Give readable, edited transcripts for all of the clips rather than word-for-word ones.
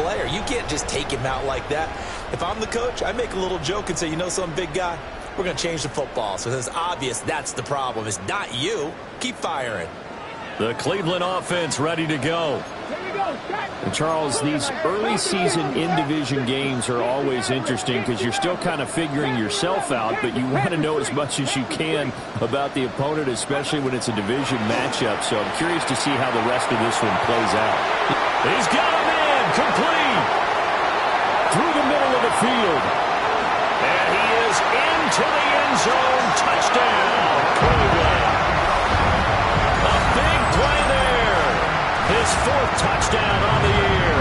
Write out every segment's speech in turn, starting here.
player. You can't just take him out like that. If I'm the coach, I make a little joke and say, you know something, big guy? We're going to change the football. So it's obvious that's the problem. It's not you. Keep firing. The Cleveland offense ready to go. And Charles, these early season in-division games are always interesting because you're still kind of figuring yourself out, but you want to know as much as you can about the opponent, especially when it's a division matchup. So I'm curious to see how the rest of this one plays out. He's got him in, complete. Through the middle of the field. And he is into the end zone. Touchdown, Cleveland. A big play there. His fourth touchdown on the year.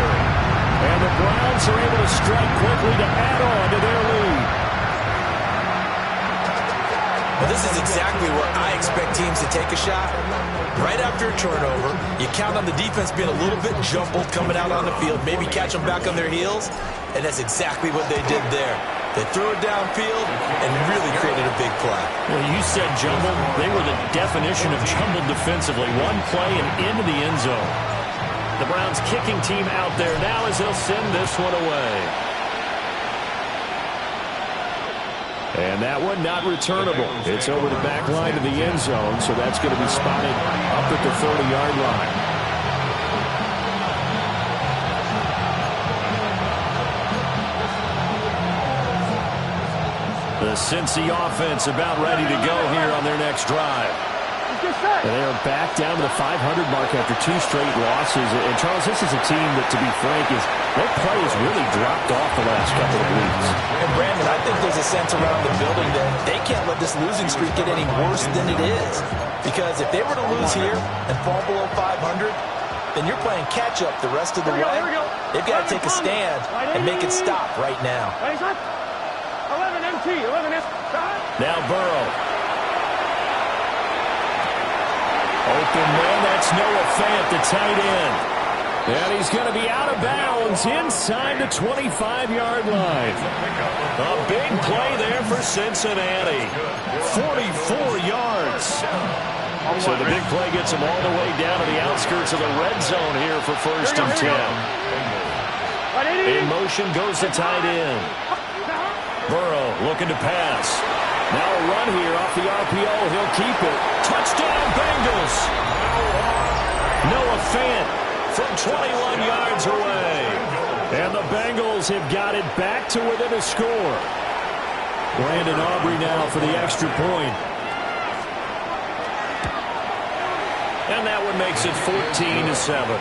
And the Browns are able to strike quickly to add on to their lead. Well, this is exactly where I expect teams to take a shot. Right after a turnover, you count on the defense being a little bit jumbled coming out on the field, maybe catch them back on their heels, and that's exactly what they did there. They threw it downfield and really created a big play. Well, you said jumbled. They were the definition of jumbled defensively. One play and into the end zone. The Browns kicking team out there now as they'll send this one away. And that one not returnable. It's over the back line of the end zone, so that's going to be spotted up at the 30-yard line. The Cincy offense about ready to go here on their next drive. And they are back down to the 500 mark after 2 straight losses. And Charles, this is a team that, to be frank, their play has really dropped off the last couple of weeks. And Brandon, I think there's a sense around the building that they can't let this losing streak get any worse than it is. Because if they were to lose here and fall below 500, then you're playing catch-up the rest of the way. They've got to take a stand and make it stop right now. 11 Now Burrow. Open man, that's Noah Fant, the tight end. And he's going to be out of bounds inside the 25-yard line. A big play there for Cincinnati. 44 yards. So the big play gets him all the way down to the outskirts of the red zone here for 1st and 10. In motion goes the tight end. Burrow looking to pass. Now a run here off the RPO. He'll keep it. Touchdown, Bengals. Noah Fant from 21 yards away. And the Bengals have got it back to within a score. Brandon Aubrey now for the extra point. And that one makes it 14-7.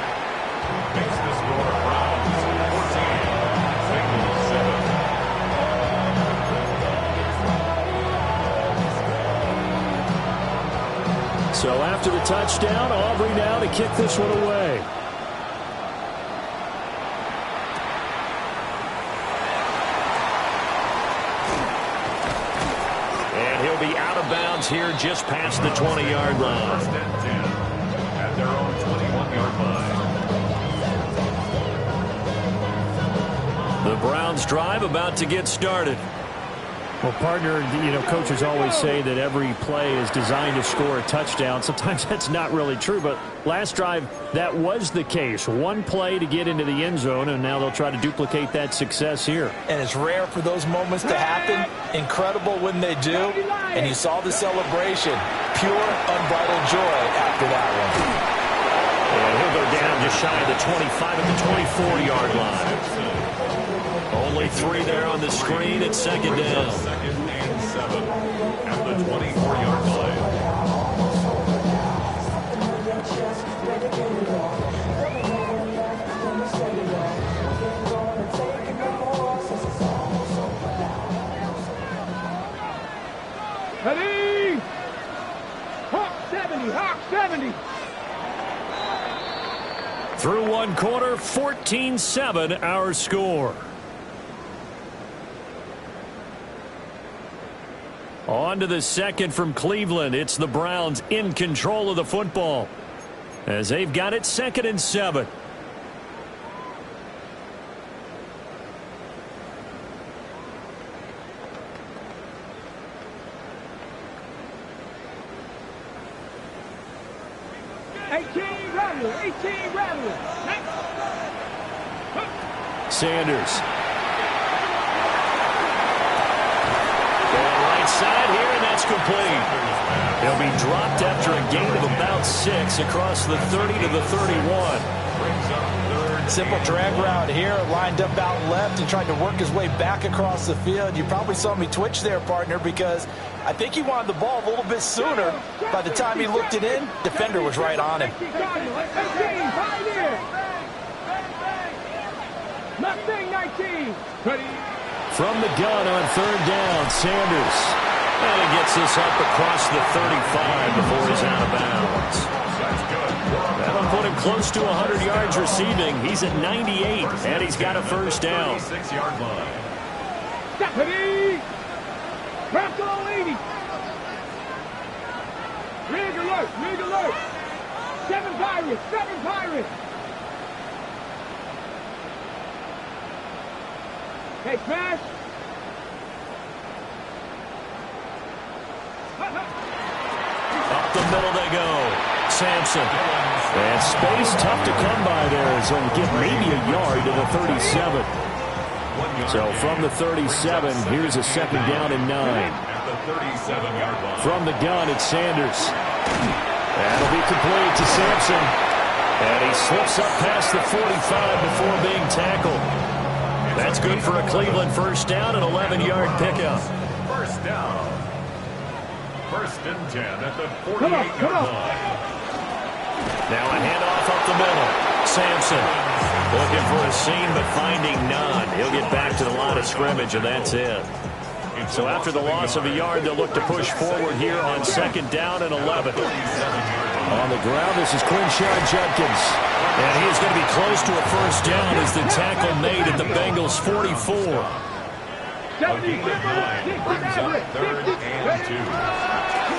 So after the touchdown, Aubrey now to kick this one away. And he'll be out of bounds here just past the 20-yard line. First and 10 at their own 21-yard line. The Browns drive about to get started. Well, partner, coaches always say that every play is designed to score a touchdown. Sometimes that's not really true, but last drive, that was the case. One play to get into the end zone, and now they'll try to duplicate that success here. And it's rare for those moments to happen. Incredible when they do. And you saw the celebration. Pure, unbridled joy after that one. And he'll go down just shy of the 25 at the 24-yard line. Only 3 there on the screen at 2nd down. 2nd and 7 at the 24-yard line. Ready? Hawk 70, Hawk 70. Through one quarter, 14-7 our score. On to the second from Cleveland. It's the Browns in control of the football as they've got it 2nd and 7. Sanders. Going right side here, and that's complete. He'll be dropped after a gain of about 6 across the 30 to the 31. Simple drag route here, lined up out left and tried to work his way back across the field. You probably saw me twitch there, partner, because I think he wanted the ball a little bit sooner. By the time he looked it in, defender was right on him. From the gun on 3rd down, Sanders. And he gets this up across the 35 before he's out of bounds. That'll put him close to 100 yards receiving. He's at 98, and he's got a first down. 6-yard line. Deputy! Craft all 80! Rig alert! Rig alert! 7 Pirates! 7 Pirates! Hey, smash! Up the middle they go. Sampson. And space tough to come by there as he'll get maybe a yard to the 37. So from the 37, here's a 2nd down and 9. At the 37-yard line. From the gun, it's Sanders. That'll be complete to Sampson. And he slips up past the 45 before being tackled. That's good for a Cleveland first down, an 11-yard pickup. First down. 1st and 10 at the 48-yard line. Now a handoff up the middle. Sampson looking for a seam, but finding none. He'll get back to the line of scrimmage, and that's it. So after the loss of a yard, they'll look to push forward here on 2nd down and 11. On the ground, this is Quinshawn Judkins. And he is going to be close to a first down as the tackle made at the Bengals' 44. A gain of 9 brings up 3rd and 2.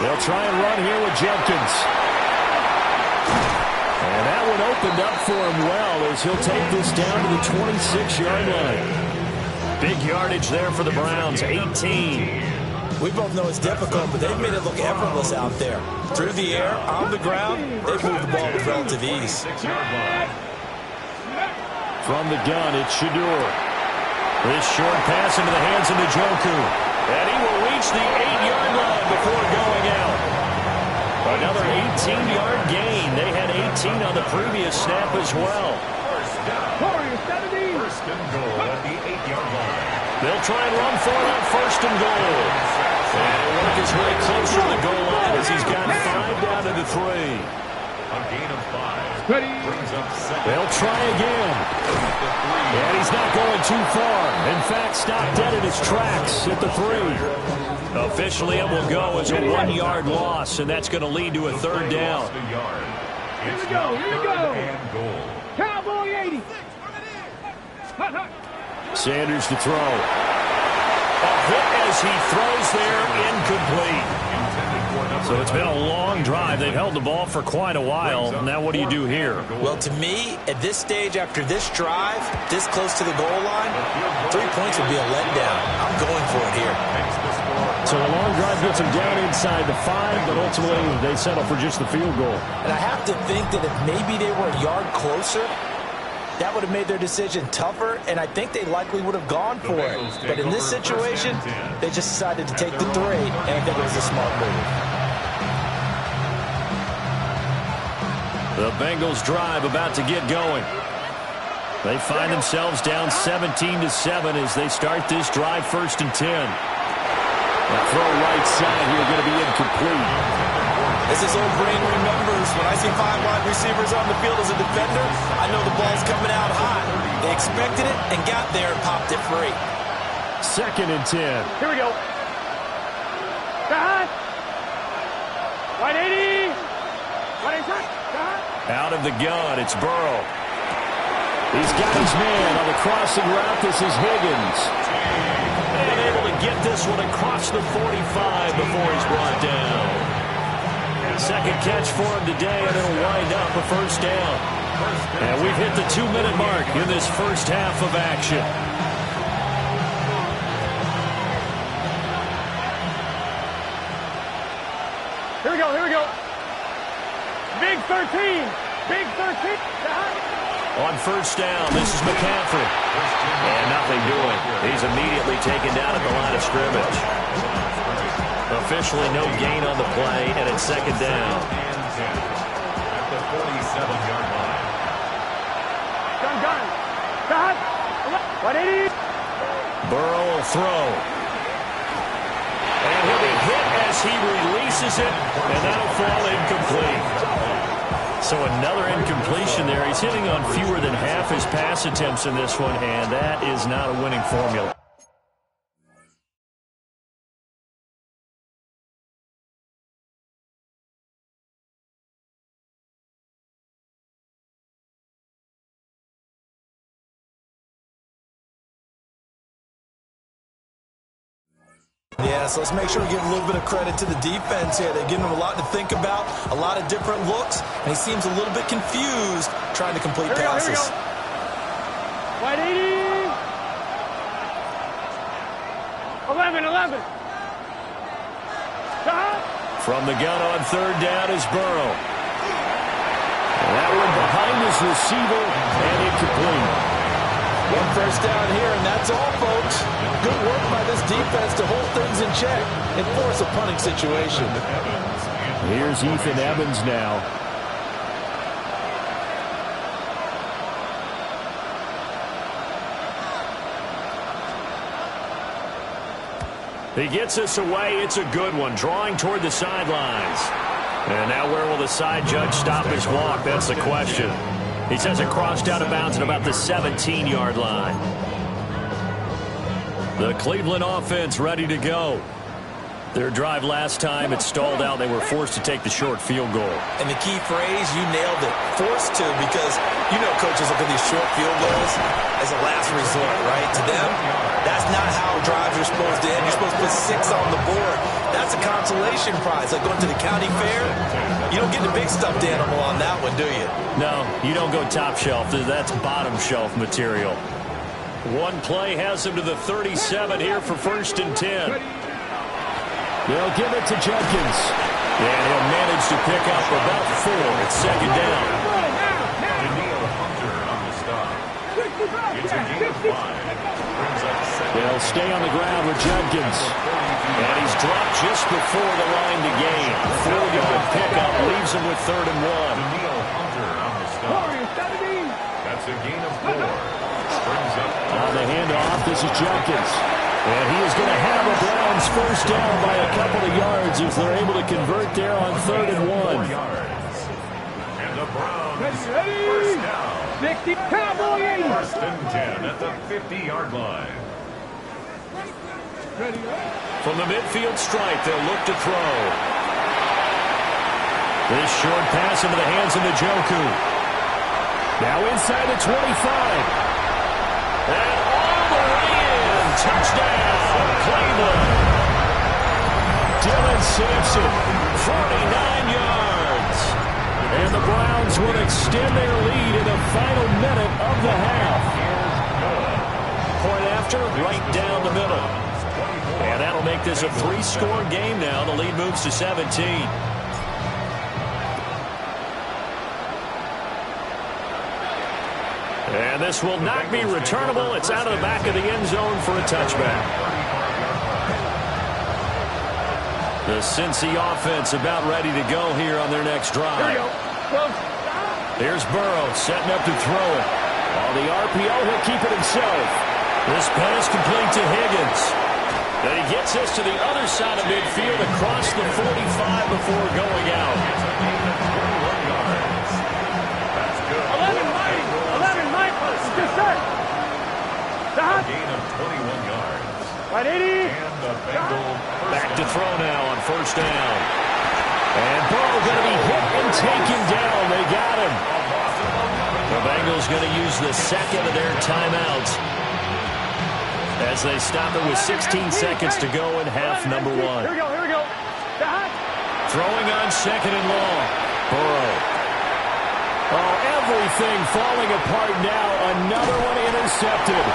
They'll try and run here with Judkins. And that one opened up for him well as he'll take this down to the 26-yard line. Big yardage there for the Browns, 18. We both know it's difficult, but they've made it look effortless out there. Through the air, on the ground, they've moved the ball with relative ease. 6-yard line. From the gun, it's Shedeur. This short pass into the hands of Njoku. And he will reach the 8-yard line before going out. Another 18-yard gain. They had 18 on the previous snap as well. First down. 1st and goal at the 8-yard line. They'll try and run for it on 1st and goal. And he'll work his way closer to the goal line as he's got 5 down to the 3. A gain of 5. Brings up 7. They'll try again. And he's not going too far. In fact, stopped dead in his tracks at the 3. Officially, it will go as a 1-yard loss, and that's going to lead to a 3rd down. It's now 3rd and goal. Cowboy 80! Sanders to throw. A hit as he throws there, incomplete. So it's been a long drive. They've held the ball for quite a while. Now what do you do here? Well, to me, at this stage, after this drive, this close to the goal line, 3 points would be a letdown. I'm going for it here. So the long drive gets them down inside the 5, but ultimately they settle for just the field goal. And I have to think that if maybe they were a yard closer, that would have made their decision tougher, and I think they likely would have gone for it. But in this situation, they just decided to take the 3, and I think it was a smart move. The Bengals drive about to get going. They find themselves down 17-7 as they start this drive 1st and 10. The throw right side here going to be incomplete. As this old brain remembers, when I see 5 wide receivers on the field as a defender, I know the ball's coming out hot. They expected it and got there and popped it free. 2nd and 10. Here we go. Cut. Right 80. Right 80. Out of the gun, it's Burrow. He's got his man on the crossing route. This is Higgins. And able to get this one across the 45 before he's brought down. 2nd catch for him today, and it'll wind up a 1st down. And we've hit the 2-minute mark in this first half of action. Here we go, here we go. Big 13. Big 13. On 1st down, this is McCaffrey. he's immediately taken down at the line of scrimmage. Officially no gain on the play, and it's second down. At the 47-yard line. Gun. 180. Burrow will throw. And he'll be hit as he releases it, and that'll fall incomplete. So another incompletion there. He's hitting on fewer than half his pass attempts in this one, and that is not a winning formula. Yeah, so let's make sure we give a little bit of credit to the defense here. They're giving him a lot to think about, a lot of different looks, and he seems a little bit confused trying to complete passes. 180. 11. From the gun on third down is Burrow. And that one behind his receiver and incomplete. One first down here, and that's all, folks. Good work by this defense to hold things in check and force a punting situation. Here's Ethan Evans now. He gets us away. It's a good one. Drawing toward the sidelines. And now where will the side judge stop his walk? That's the question. He says it crossed out of bounds at about the 17-yard line. The Cleveland offense ready to go. Their drive last time, it stalled out. They were forced to take the short field goal. And the key phrase, you nailed it, forced to, because you know coaches look at these short field goals as a last resort, right? To them, that's not how drives are supposed to end. You're supposed to put 6 on the board. That's a consolation prize. Like going to the county fair, you don't get the big stuffed animal on that one, do you? No, you don't go top shelf. That's bottom shelf material. One play has him to the 37 here for 1st and 10. They'll give it to Jenkins. And he'll manage to pick up about 4. It's second down. Danielle Hunter on the stop. It's a gain of 5. They'll stay on the ground with Jenkins. And he's dropped just before the line to gain. 4-yard pickup leaves him with 3rd and 1. Danielle Hunter on the stop. That's a gain of 4. Brings up on the handoff, this is Jenkins. And he is going to have a Browns first down by a couple of yards if they're able to convert there on 3rd and 1. And the Browns first down. 60 Cowboys. 1st and 10 at the 50-yard line. From the midfield stripe, they'll look to throw. This short pass into the hands of Njoku. Now inside the 25. And all the way in. Touchdown, Cleveland. Dylan Sampson, 49 yards. And the Browns will extend their lead in the final minute of the half. Point after, right down the middle. And that'll make this a 3-score game now. The lead moves to 17. And this will not be returnable. It's out of the back of the end zone for a touchback. The Cincy offense about ready to go here on their next drive. Here's Burrow setting up to throw it. On the RPO, he'll keep it himself. This pass complete to Higgins. Then he gets us to the other side of midfield across the 45 before going out. 11 Michael. Just set. A gain of 21 yards. 180. And the Bengals Back to throw now on first down. And Burrow going to be hit and taken down. They got him. The Bengals going to use the second of their timeouts as they stop it with 16 seconds to go in half number 1. Here we go. Throwing on 2nd and long. Burrow. Oh, everything falling apart now. Another one intercepted.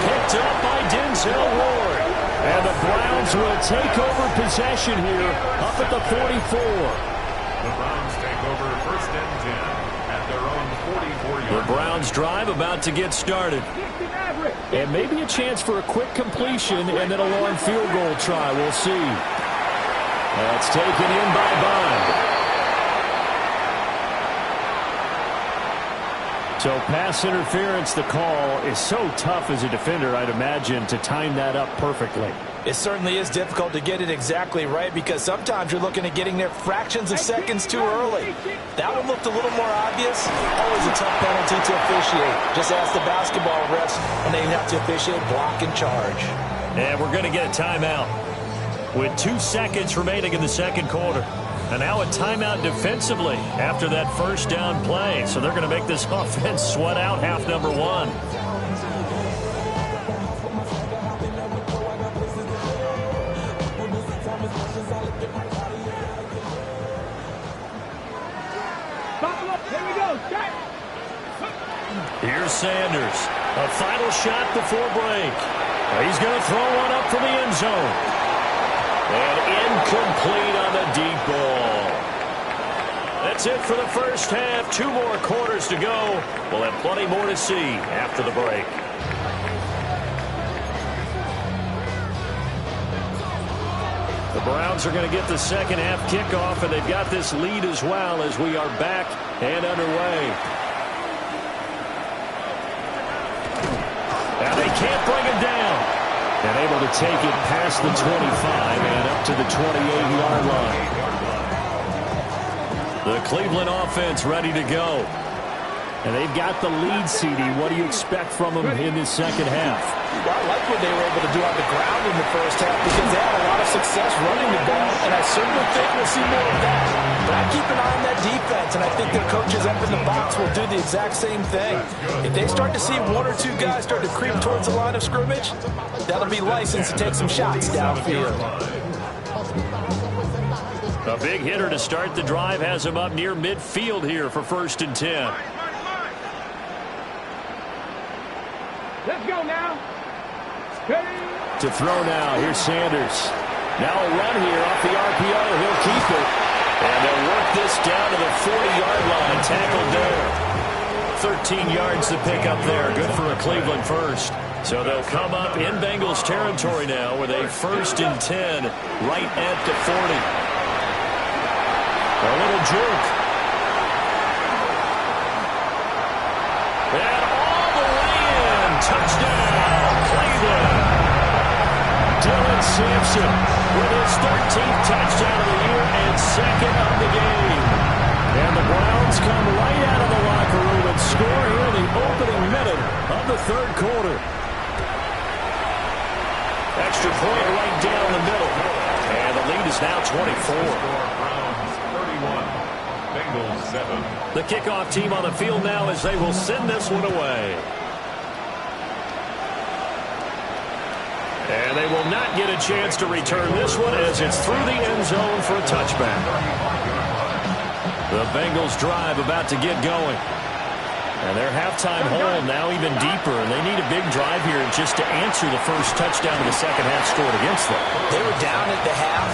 Picked up by Denzel Ward. And the Browns will take over possession here up at the 44. The Browns take over 1st and 10 at their own The Browns drive about to get started. And maybe a chance for a quick completion and then a long field goal try. We'll see. That's taken in by Bond. So pass interference, the call is so tough as a defender, I'd imagine, to time that up perfectly. It certainly is difficult to get it exactly right because sometimes you're looking at getting there fractions of seconds too early. That one looked a little more obvious. Always a tough penalty to officiate. Just ask the basketball refs when they have to officiate block and charge. And we're going to get a timeout with 2 seconds remaining in the second quarter. And now a timeout defensively after that first down play. So they're going to make this offense sweat out half number one. Here we go. Start. Here's Sanders. A final shot before break. He's going to throw one up for the end zone. And incomplete on the deep ball. That's it for the first half. 2 more quarters to go. We'll have plenty more to see after the break. The Browns are going to get the second half kickoff, and they've got this lead as well as we are back and underway. And they can't bring him down. And able to take it past the 25 and up to the 28-yard line. The Cleveland offense ready to go. And they've got the lead, CD. What do you expect from them in this second half? Well, I like what they were able to do on the ground in the first half because they had a lot of success running the ball, and I certainly think we'll see more of that. But I keep an eye on that defense, and I think their coaches up in the box will do the exact same thing. If they start to see 1 or 2 guys start to creep towards the line of scrimmage, that'll be license to take some shots downfield. A big hitter to start the drive has him up near midfield here for 1st and 10. Let's go now. To throw now, here's Sanders. Now a run here off the RPO. He'll keep it. And they'll work this down to the 40-yard line. Tackled there. 13 yards to pick up there. Good for a Cleveland first. So they'll come up in Bengals territory now with a 1st and 10 right at the 40. A little jerk. And all the way in. Touchdown, Cleveland. Dylan Sampson with his 13th touchdown of the year and 2nd of the game. And the Browns come right out of the locker room and score here in the opening minute of the 3rd quarter. Extra point right down the middle. And the lead is now 24. Browns 31, Bengals 7. The kickoff team on the field now as they will send this one away. And they will not get a chance to return this one as it's through the end zone for a touchback. The Bengals drive about to get going. And their halftime hole now even deeper, and they need a big drive here just to answer the first touchdown of the second half scored against them. They were down at the half.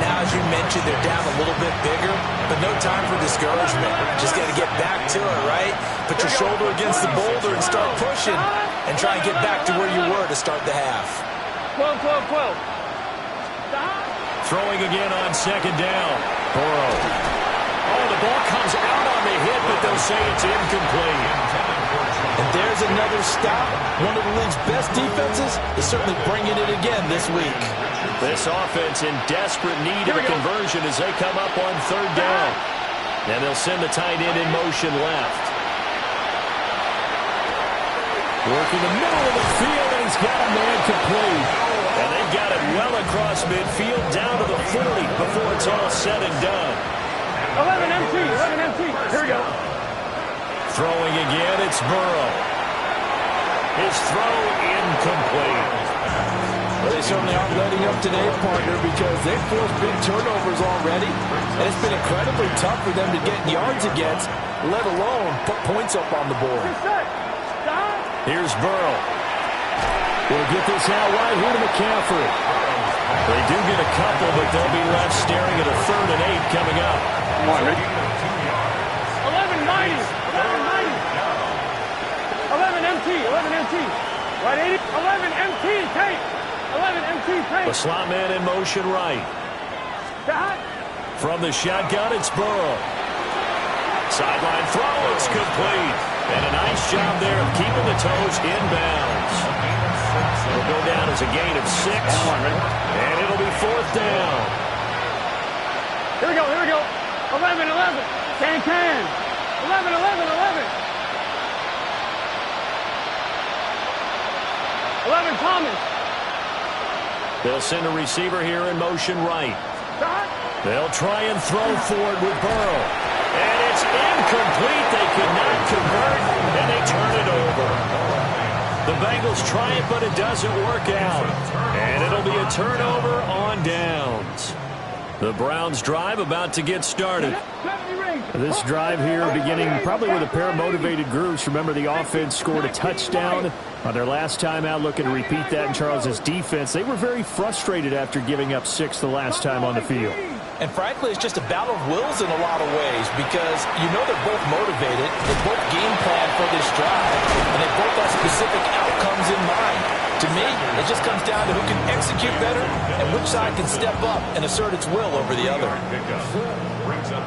Now, as you mentioned, they're down a little bit bigger, but no time for discouragement. Just got to get back to it, right? Put your shoulder against the boulder and start pushing and try and get back to where you were to start the half. 12. Throwing again on 2nd down. Burrow. Oh, the ball comes out on the hit, but they'll say it's incomplete. And there's another stop. One of the league's best defenses is certainly bringing it again this week. This offense in desperate need of a conversion as they come up on 3rd down. And they'll send the tight end in motion left. Working the middle of the field, and he's got a man complete. And they've got it well across midfield down to the 40 before it's all said and done. 11 MT. Here we go. Throwing again, it's Burrow. His throw incomplete. Well, they certainly aren't letting up today, partner, because they've forced big turnovers already, and it's been incredibly tough for them to get yards against, let alone put points up on the board. Here's Burrow. We'll get this out wide here to McCaffrey. They do get a couple, but they'll be left staring at a 3rd and 8 coming up. 11-90. empty. Right, 80, 11, empty, tape. 11, empty, tape. The slot man in motion right. Shot. From the shotgun, it's Burrow. Sideline throw, it's complete. And a nice job there of keeping the toes inbounds. It'll go down as a gain of 6. And it'll be 4th down. Here we go, here we go. 11, 11. Can. 11, 11, 11. 11, Thomas. They'll send a receiver here in motion right. Shot. They'll try and throw for it with Burrow. And it's incomplete. They could not convert, and they turn it over. The Bengals try it, but it doesn't work out. And it'll be a turnover on downs. The Browns drive about to get started. This drive here beginning probably with a pair of motivated groups. Remember, the offense scored a touchdown on their last time out. Looking to repeat that in Charles's defense. They were very frustrated after giving up 6 the last time on the field. And frankly, it's just a battle of wills in a lot of ways because you know they're both motivated. They both game plan for this drive, and they both have specific outcomes in mind. To me, it just comes down to who can execute better and which side can step up and assert its will over the other.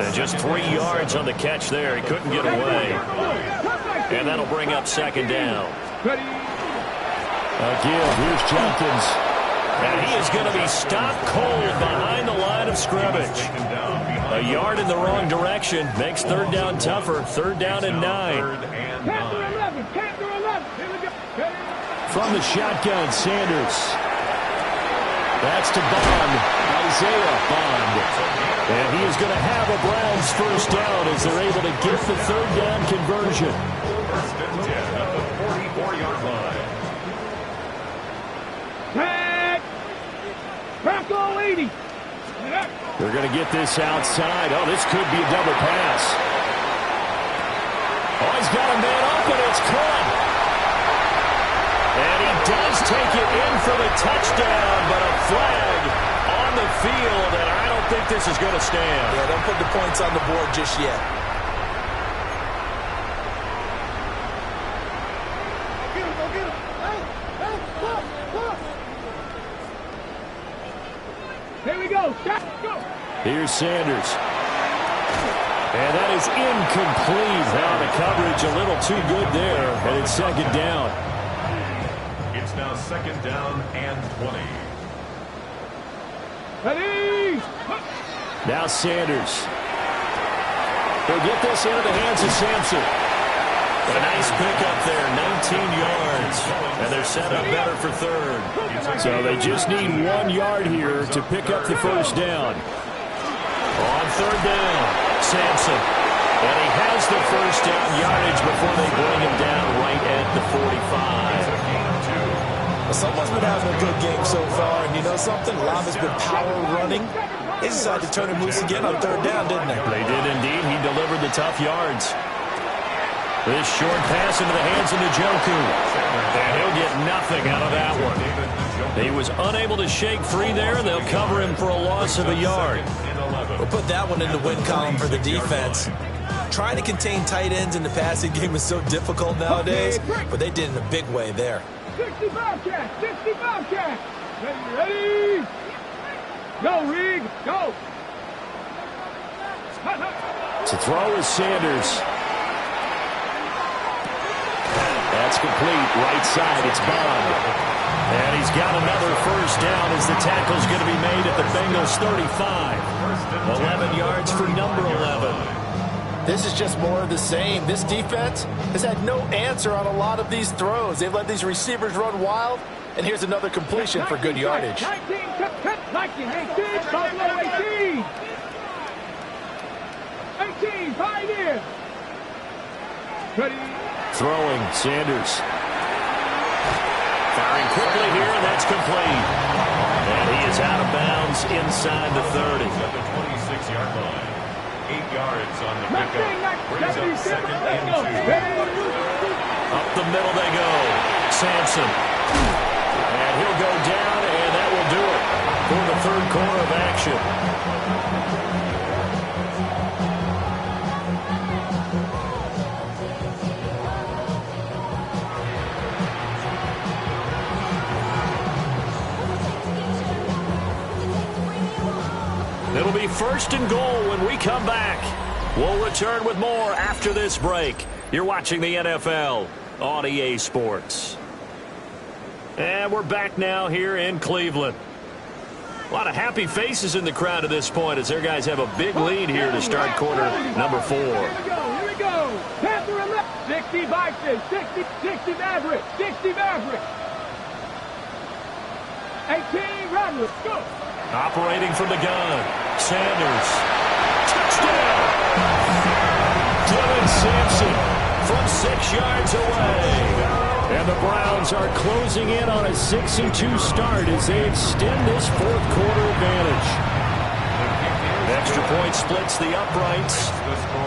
And just 3 yards on the catch there. He couldn't get away. And that'll bring up 2nd down. Again, here's Jenkins. And he is going to be stopped cold behind the line of scrimmage. A yard in the wrong direction makes 3rd down tougher. 3rd down and 9. From the shotgun, Sanders. That's to Bond. Isaiah Bond. And he is going to have a Browns 1st down as they're able to get the 3rd down conversion. 1st and 10 at the 44-yard line. Bronco 80. They're going to get this outside. Oh, this could be a double pass. Oh, he's got a man open. It's caught. And he does take it in for the touchdown, but a flag on the field, and I don't think this is going to stand. Yeah, don't put the points on the board just yet. Here we go. Go. Here's Sanders. And that is incomplete. Now the coverage a little too good there, and it's 2nd down. It's now 2nd down and 20. Ready. Now Sanders. He'll get this into the hands of Sampson. A nice pickup there, 19 yards. And they're set up better for 3rd. So they just need 1 yard here to pick up the 1st down. On 3rd down, Sampson. And he has the 1st down yardage before they bring him down right at the 45. Someone's been having a good game so far, and you know something? Love has been power running. They decided to turn him loose again on 3rd down, didn't they? They did indeed. He delivered the tough yards. This short pass into the hands of Njoku. And he'll get nothing out of that one. He was unable to shake free there. They'll cover him for a loss of a yard. We'll put that one in the win column for the defense. Trying to contain tight ends in the passing game is so difficult nowadays, but they did in a big way there. 60 Bobcat. 60 Bobcat. Ready. Go, Reed. Go. To throw is Sanders. That's complete. Right side, it's Bond. And he's got another 1st down as the tackle's going to be made at the Bengals 35. 11 yards for number 11. This is just more of the same. This defense has had no answer on a lot of these throws. They've let these receivers run wild, and here's another completion for good yardage. 19, 18, Buffalo 18. 18, Pioneer. Ready. Throwing, Sanders. Firing quickly here, and that's complete. And he is out of bounds inside the 30. At the 26-yard line. 8 yards on the pickup. Brings up 2nd and 2. Up the middle they go. Sampson. And he'll go down, and that will do it for the 3rd quarter of action. It'll be 1st and goal when we come back. We'll return with more after this break. You're watching the NFL on EA Sports. And we're back now here in Cleveland. A lot of happy faces in the crowd at this point as their guys have a big lead here to start quarter number 4. Here we go. Panther 60 Vikings, 60 Mavericks, 60 Mavericks. 18 Rattlers, go. Operating from the gun, Sanders. Touchdown! Dylan Sampson from 6 yards away. And the Browns are closing in on a 6-2 start as they extend this 4th quarter advantage. Extra point splits the uprights.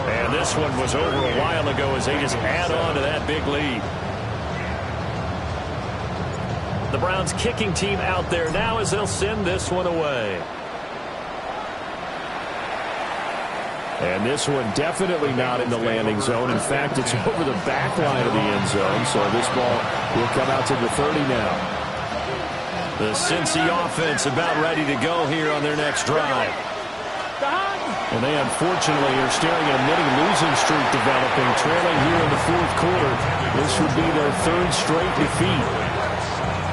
And this one was over a while ago as they just add on to that big lead. The Browns kicking team out there now as they'll send this one away. And this one definitely not in the landing zone. In fact, it's over the back line of the end zone. So this ball will come out to the 30 now. The Cincy offense about ready to go here on their next drive. And they unfortunately are staring at a mini losing streak developing, trailing here in the 4th quarter. This would be their 3rd straight defeat.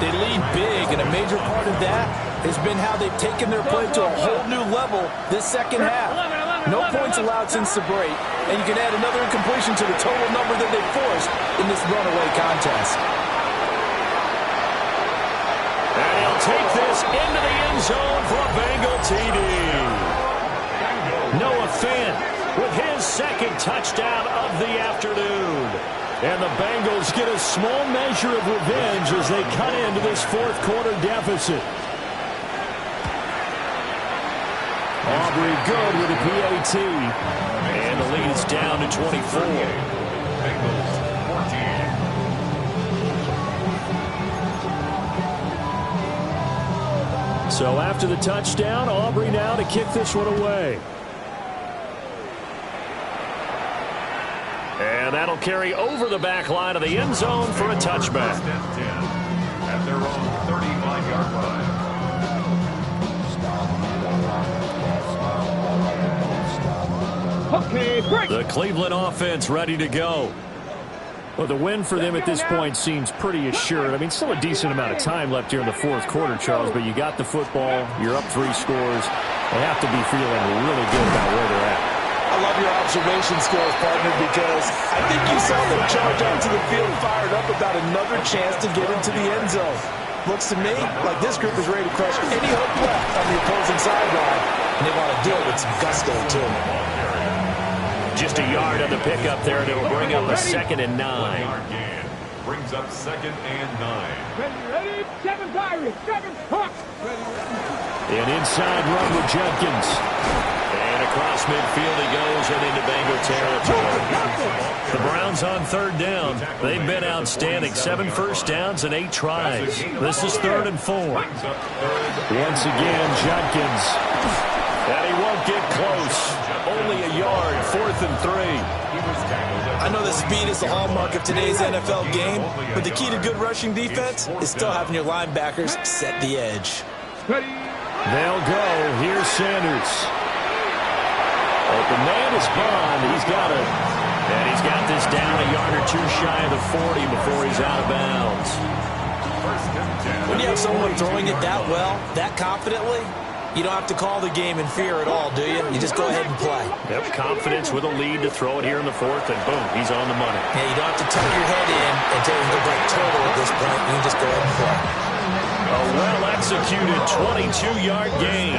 They lead big, and a major part of that has been how they've taken their play to a whole new level this second half. No points allowed since the break, and you can add another incompletion to the total number that they forced in this runaway contest. And he'll take this into the end zone for a Bengal TD. Noah Fant with his 2nd touchdown of the afternoon. And the Bengals get a small measure of revenge as they cut into this 4th quarter deficit. Aubrey good with a PAT. And the lead is down to 24. Bengals 14. So after the touchdown, Aubrey now to kick this one away. And that'll carry over the back line of the end zone for a touchback. First and 10 at their own 35-yard line. Okay, break. The Cleveland offense ready to go. Well, the win for them at this point seems pretty assured. I mean, still a decent amount of time left here in the 4th quarter, Charles, but you got the football, you're up 3 scores. They have to be feeling really good about where they're at. I love your observation skills, partner, because I think you saw them charge onto the field fired up about another chance to get into the end zone. Looks to me like this group is ready to crush any hope left on the opposing sideline, and they want to do it with some gusto, too. Just a yard on the pickup there, and it'll bring up a 2nd and 9. 1-yard gain brings up 2nd and 9. Ready, 7 Pirates, 7 Hawks. An inside run with Jenkins. And across midfield he goes and into Bengal territory. The Browns on 3rd down. They've been outstanding. 7 first downs and 8 tries. This is 3rd and 4. Once again, Jenkins. And he won't get close. Only a yard, 4th and 3. I know that speed is the hallmark of today's NFL game, but the key to good rushing defense is still having your linebackers set the edge. They'll go. Here's Sanders. Open man is Bond. He's got it. And he's got this down a yard or 2 shy of the 40 before he's out of bounds. When you have someone throwing it that well, that confidently, you don't have to call the game in fear at all, do you? You just go ahead and play. Yep, confidence with a lead to throw it here in the 4th, and boom, he's on the money. Yeah, you don't have to tuck your head in and take it like turtle at this point. You can just go ahead and play. A well-executed 22-yard gain.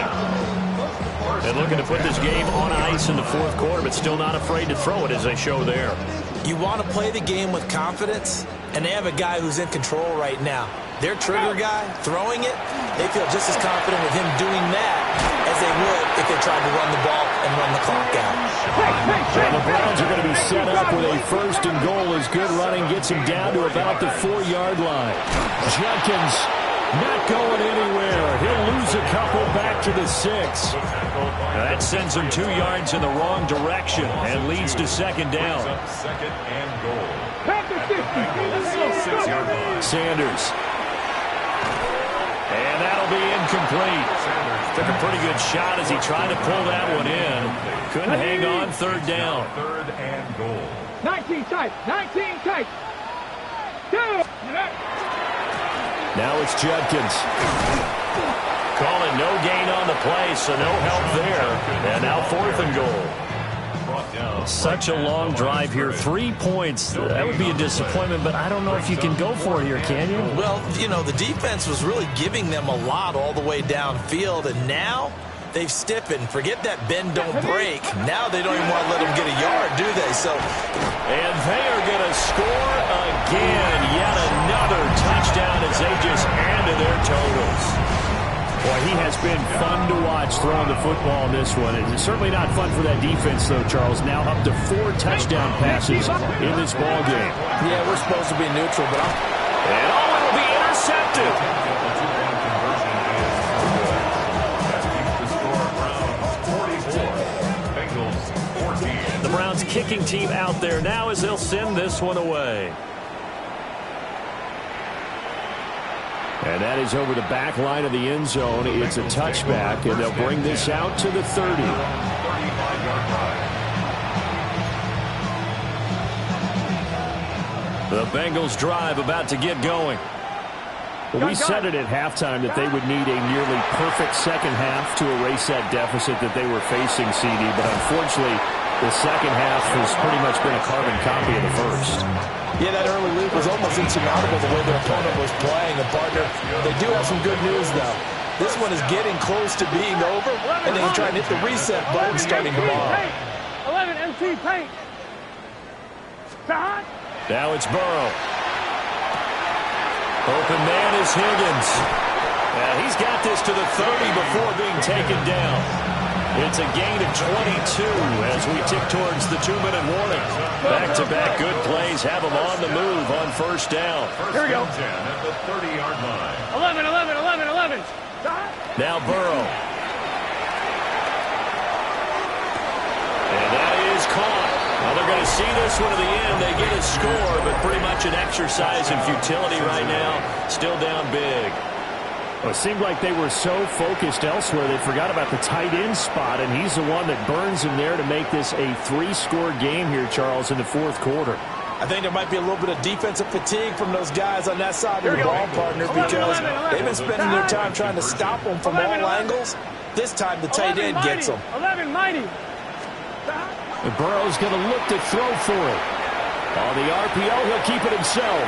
And looking to put this game on ice in the 4th quarter, but still not afraid to throw it as they show there. You want to play the game with confidence, and they have a guy who's in control right now. Their trigger guy, throwing it, they feel just as confident with him doing that as they would if they tried to run the ball and run the clock out. And the Browns are going to be set up with a 1st and goal as good running gets him down to about the 4-yard line. Jenkins not going anywhere. He'll lose a couple back to the 6. That sends him 2 yards in the wrong direction and leads to 2nd down. 2nd and goal. Sanders. And that'll be incomplete. Took a pretty good shot as he tried to pull that one in. Couldn't hang on third down. Third and goal. 19 tight. 19 tight. Now it's Judkins. Call it no gain on the play, so no help there. And now fourth and goal. Such a long drive here. 3 points. That would be a disappointment, but I don't know if you can go for it here, can you? Well, you know, the defense was really giving them a lot all the way downfield, and now they've stiffened. Forget that bend, don't break. Now they don't even want to let them get a yard, do they? And they are going to score again. Yet another touchdown as they just add to their totals. Boy, he has been fun to watch throwing the football in this one. It's certainly not fun for that defense, though, Charles. Now up to 4 touchdown passes in this ball game. Yeah, we're supposed to be neutral, but and it'll be intercepted. The Browns kicking team out there now as they'll send this one away. And that is over the back line of the end zone. It's a touchback, and they'll bring this out to the 30. The Bengals drive about to get going. Well, we said it at halftime that they would need a nearly perfect second half to erase that deficit that they were facing, CD. But unfortunately, the second half has pretty much been a carbon copy of the first. yeah, that early lead was almost insurmountable the way their opponent was playing. And, partner, they do have some good news, though. This one is getting close to being over, and they can try and hit the reset button starting tomorrow. 11 MC paint. Now it's Burrow. Open man is Higgins. He's got this to the 30 before being taken down. It's a gain of 22 as we tick towards the 2-minute warning. Back-to-back good plays have them on the move on first down. Here we go. 10 at the 30-yard line. 11, 11, 11, 11. Now Burrow. And that is caught. Now they're going to see this one to the end. They get a score, but pretty much an exercise in futility right now. Still down big. Well, it seemed like they were so focused elsewhere they forgot about the tight end spot, and he's the one that burns him there to make this a 3-score game here, Charles, in the fourth quarter. I think there might be a little bit of defensive fatigue from those guys on that side of the ball, partner, because they've been spending their time trying to stop them from all angles. This time the tight end gets them. 11 mighty. And Burrow's going to look to throw for it. On the RPO, he'll keep it himself.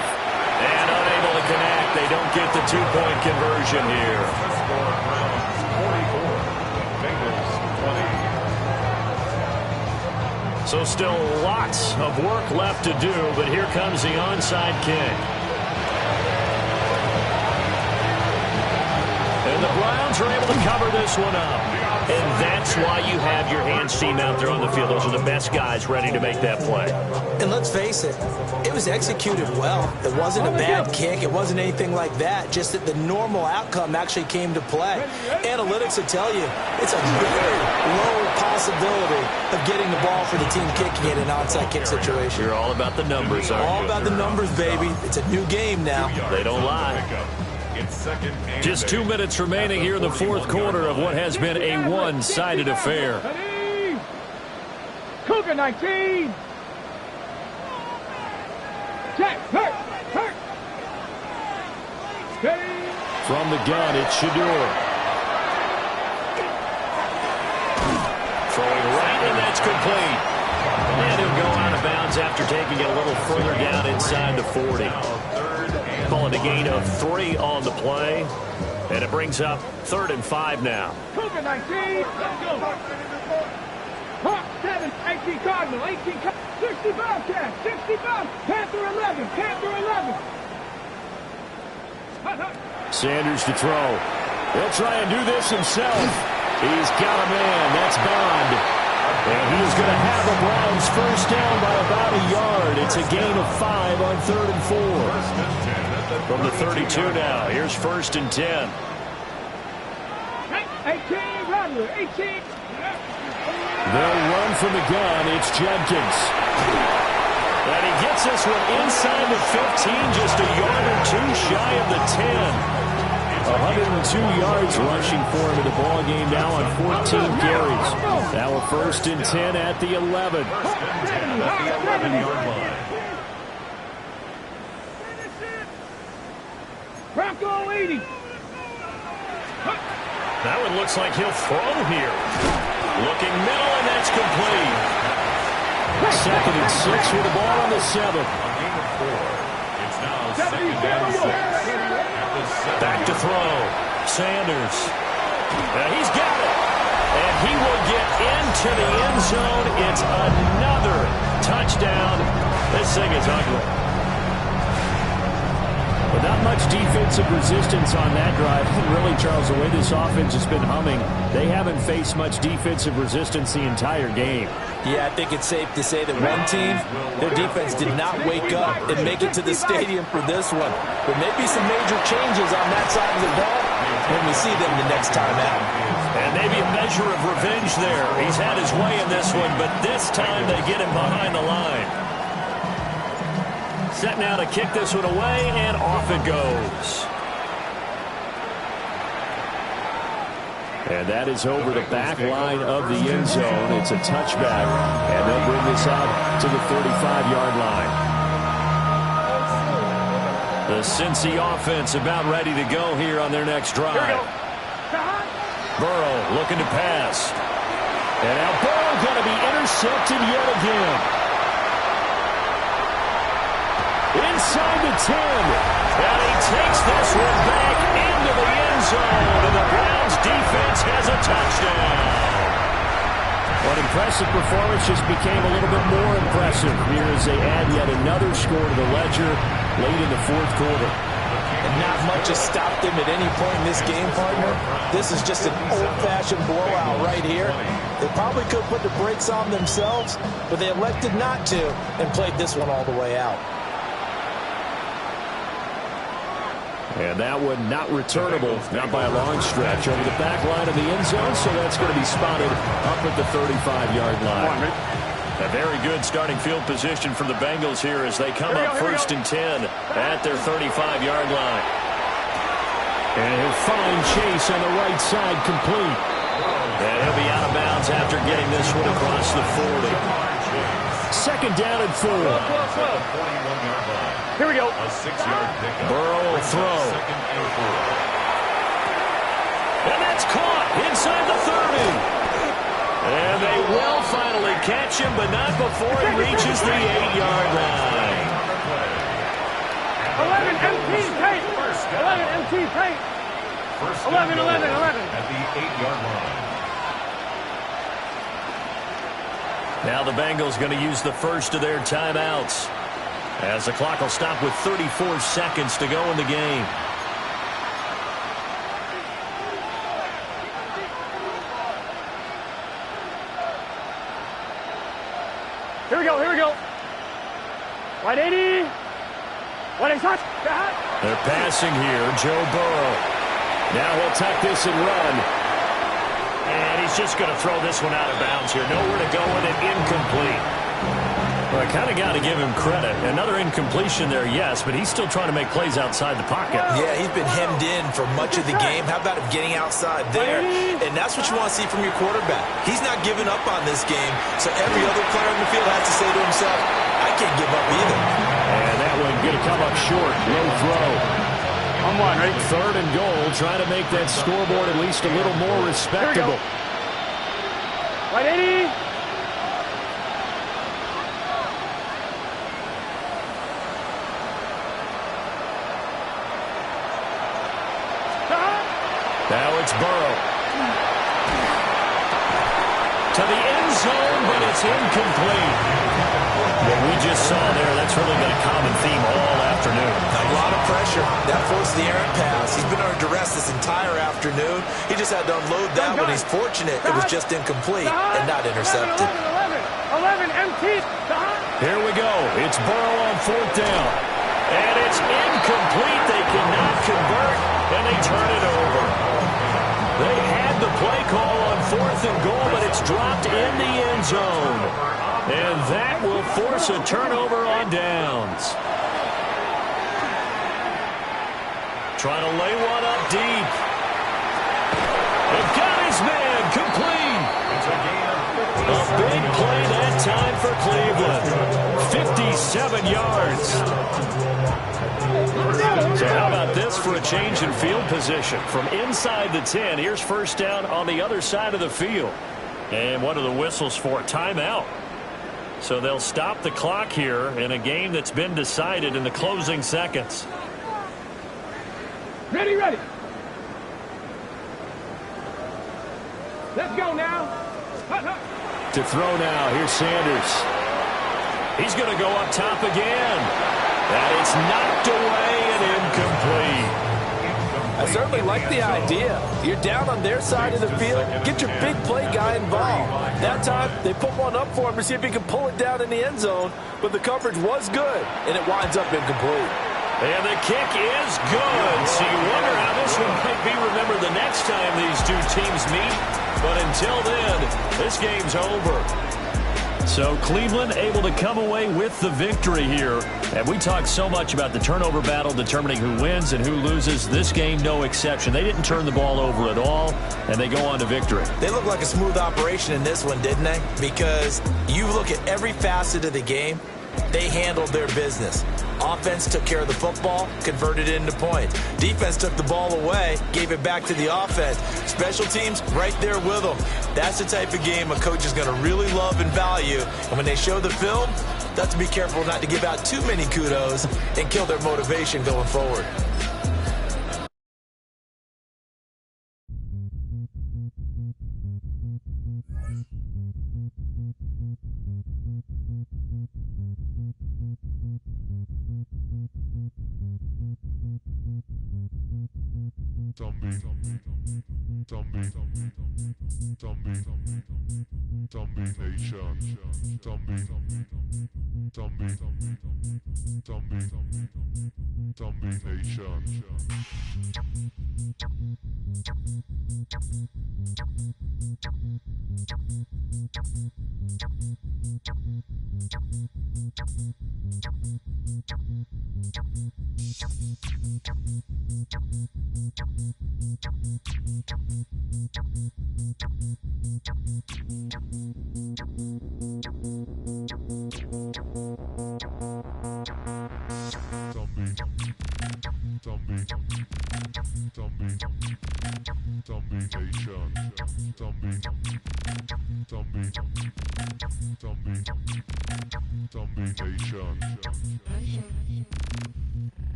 And unable to connect. They don't get the 2-point conversion here. Score Browns 44. Bengals 20. So still lots of work left to do, but here comes the onside kick. And the Browns are able to cover this one up. And that's why you have your hands team out there on the field. Those are the best guys ready to make that play. And let's face it, it was executed well. It wasn't a bad kick. It wasn't anything like that. Just that the normal outcome actually came to play. Analytics will tell you it's a very low possibility of getting the ball for the team kicking it in an onside kick situation. You're all about the numbers, aren't you? All about the numbers, baby. It's a new game now. They don't lie. Just 2 minutes remaining here in the fourth quarter of what has been a one-sided affair. Cougar 19. Check. Hurt. From the gun, it's Shedeur. Throwing right, and that's complete. And he'll go out of bounds after taking it a little further down inside the 40. Calling a gain of 3 on the play. And it brings up 3rd and 5 now. Cougar 19. Let's go. Hawk 7, 18 Cardinal, 18 65 Cat, 65. Panther 11, Panther 11. Sanders to throw. He'll try and do this himself. He's got a man. That's Bond. And he's going to have the Browns first down by about a yard. It's a gain of 5 on 3rd and 4. From the 32 now. Here's 1st and 10. 18, Rattler, 18. They'll run from the gun. It's Jenkins. And he gets this one inside the 15, just a yard or 2 shy of the 10. A 102 yards rushing for him in the ball game now on 14 carries. Now a 1st and 10 at the 11. Bronco 80. That one looks like he'll throw here. Looking middle, and that's complete. 2nd and 6 with the ball on the 7. Game of 4. It's now 2nd and 6. Back to throw. Sanders. He's got it. And he will get into the end zone. It's another touchdown. This thing is ugly. But not much defensive resistance on that drive. And really, Charles, the way this offense has been humming, they haven't faced much defensive resistance the entire game. Yeah, I think it's safe to say that one team, their defense did not wake up and make it to the stadium for this one. But maybe some major changes on that side of the ball when we see them the next time out. And maybe a measure of revenge there. He's had his way in this one, but this time they get him behind the line. Set now to kick this one away, and off it goes. And that is over the back line of the end zone. It's a touchback, and they'll bring this out to the 35-yard line. The Cincy offense about ready to go here on their next drive. Burrow looking to pass. And now Burrow going to be intercepted yet again. Inside the 10. And he takes this one back into the end zone. And the Browns defense has a touchdown. What impressive performance just became a little bit more impressive here as they add yet another score to the ledger late in the 4th quarter. And not much has stopped them at any point in this game, partner. This is just an old-fashioned blowout right here. They probably could put the brakes on themselves, but they elected not to and played this one all the way out. And that one not returnable, not by a long stretch, over the back line of the end zone, so that's going to be spotted up at the 35-yard line. A very good starting field position for the Bengals here as they come up 1st and 10 at their 35-yard line. And he'll find Chase on the right side, complete. And he'll be out of bounds after getting this one across the 40. 2nd down and 4. Here we go. A 6-yard pickup. Burrow will throw. 2nd and 4. And that's caught inside the 30. And they will finally catch him, but not before he reaches the 8-yard line. 11 MT tape. 11 MT tape. 11. At the 8-yard line. Now the Bengals going to use the first of their timeouts, as the clock will stop with 34 seconds to go in the game. Here we go. Right 80. What is that? They're passing here, Joe Burrow. Now he'll tuck this and run. And he's just going to throw this one out of bounds here. Nowhere to go with it, incomplete. Well, I kind of got to give him credit. Another incompletion there, yes, but he's still trying to make plays outside the pocket. Yeah, he's been hemmed in for much of the game. How about him getting outside there? And that's what you want to see from your quarterback. He's not giving up on this game, so every other player on the field has to say to himself, I can't give up either. And that one going to come up short. Low throw. On one, right? 3rd and goal, trying to make that scoreboard at least a little more respectable. Right 80. Now it's Burrow. To the end zone, but it's incomplete. What we just saw there, that's really been a common theme all afternoon. A lot of pressure. That forced the errant pass. He's been under duress this entire afternoon. He just had to unload that one. He's fortunate it was just incomplete and not intercepted. 11 MT. Here we go. It's Burrow on 4th down. And it's incomplete. They cannot convert, and they turn it over. They had the play call on 4th and goal, but it's dropped in the end zone. And that will force a turnover on downs. Trying to lay one up deep. They've got his man complete. It's a gain of 57. A big play that time for Cleveland. 57 yards. So how about this for a change in field position? From inside the 10, here's first down on the other side of the field. And what are the whistles for? Timeout. So they'll stop the clock here in a game that's been decided in the closing seconds. Ready, ready. Let's go now. Hut, hut. To throw now, here's Sanders. He's going to go up top again. That is knocked away and incomplete. I certainly like the idea. You're down on their side of the field. Get your big play guy involved. That time, they put one up for him to see if he can pull it down in the end zone. But the coverage was good, and it winds up incomplete. And the kick is good. So you wonder how this one might be remembered the next time these two teams meet. But until then, this game's over. So Cleveland able to come away with the victory here. And we talked so much about the turnover battle determining who wins and who loses. This game, no exception. They didn't turn the ball over at all, and they go on to victory. They look like a smooth operation in this one, didn't they? Because you look at every facet of the game, they handled their business. Offense took care of the football, converted it into points. Defense took the ball away, gave it back to the offense. Special teams, right there with them. That's the type of game a coach is going to really love and value. And when they show the film, they have to be careful not to give out too many kudos and kill their motivation going forward.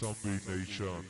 Zombie Nation.